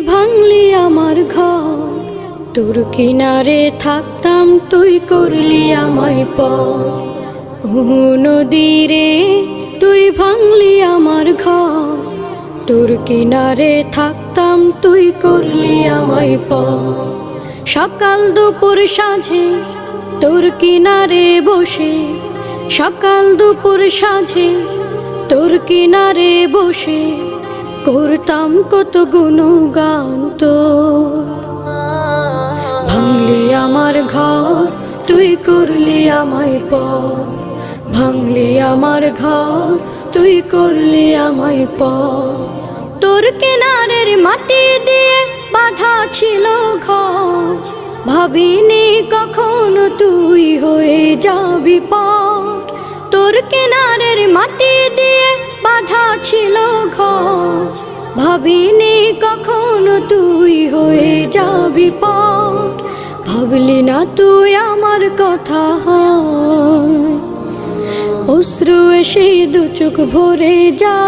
ভাঙলি আমার ঘর, তোর কিনারে থাকতাম তুই করলি আমায় পর। ও নদী রে তুই ভাঙলি আমার ঘর, তোর কিনারে থাকতাম তুই করলি আমায় পর। সকাল দুপুর সাঁঝে তোর কিনারে বসে, সকাল দুপুর সাঁঝে তোর কিনারে বসে করতাম কত গুণগান তোর। ভাঙলি আমার ঘর তুই করলি আমায় পর, ভাঙলি আমার ঘর তুই করলি আমায় পর। তোর কিনারের মাটি দিয়ে বাঁধা ছিল ঘর, ভাবিনি কখনো তুই হয়ে যাবি পার। তোর কিনারের মাটি দিয়ে বাঁধা ছিল ঘর, ভাবিনি কখনো তুই হয়ে যাবি পার। ভাবলি না তুই আমার কথা, অশ্রু এসে দু চোখ ভরে যা।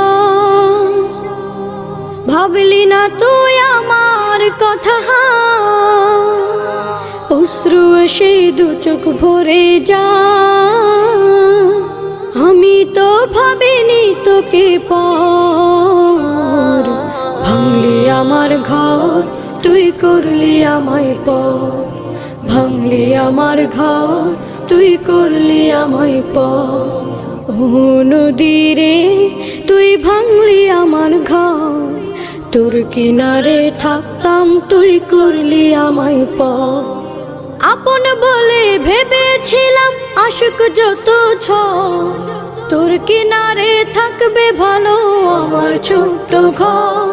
ভাবলি না তুই আমার কথা, অশ্রু এসে দু চোখ ভরে যা। আমি তো ভাবিনি তোকে পর, ভাঙলি আমার ঘর তুই করলি আমায় পর, ভাঙলি আমার ঘর তুই করলি আমায় পর। ও নদী রে তুই ভাঙলি আমার ঘর, তোর কিনারে থাকতাম তুই করলি আমায় পর। আপন বলে ভেবেছিলাম আশুক যত ঝড়, তোর কিনারে থাকবে ভালো আমার ছোট্ট ঘর।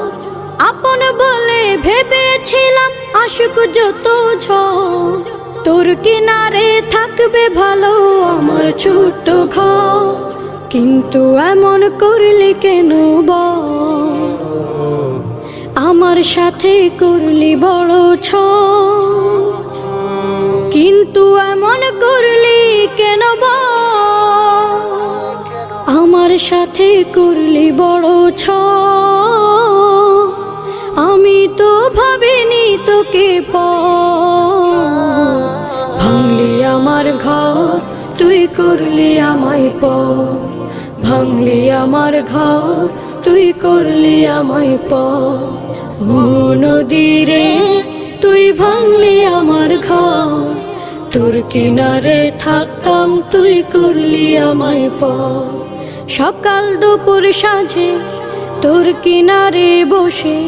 আপন বলে ভেবেছিলাম আশুক যত ঝড়, তোর কিনারে থাকবে ভালো আমার ছোট্ট ঘর। কিন্তু এমন করলি কেন বল, আমার সাথে করলি বড় ছল। কিন্তু এমন করলি কেন বল, আমার সাথে করলি বড় ছল। আমি তো ভাবিনি তোকে পর, ভাঙলি আমার ঘর তুই করলি আমায় পর, ভাঙলি আমার ঘর তুই করলি আমায় পর। ও নদী রে তুই ভাঙলি আমার ঘর, তোর কিনারে থাকতাম তুই করলি আমায় পর। সকাল দুপুর সাঁঝে তোর কিনারে বসে,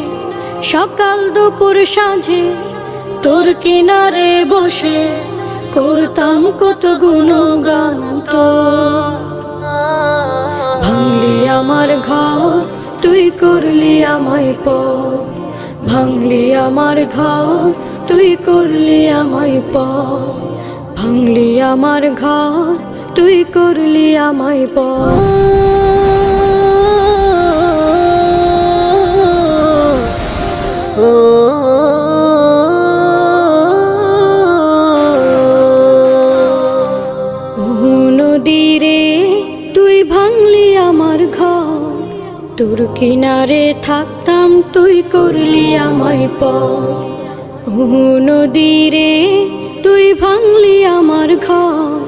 সকাল দুপুর সাঁঝে তোর কিনারে বসে করতাম কত গুণগান তোর। ভাঙলি আমার ঘর তুই করলি আমায় পর, ভাঙলি আমার ঘর তুই করলি আমায় পর, ভাঙলি আমার ঘর তুই করলি আমায় পর। নদী রে তুই ভাঙলি আমার ঘর, তোর কিনারে থাকতাম তুই করলি আমায় পর। ও নদী রে তুই ভাঙলি আমার ঘর,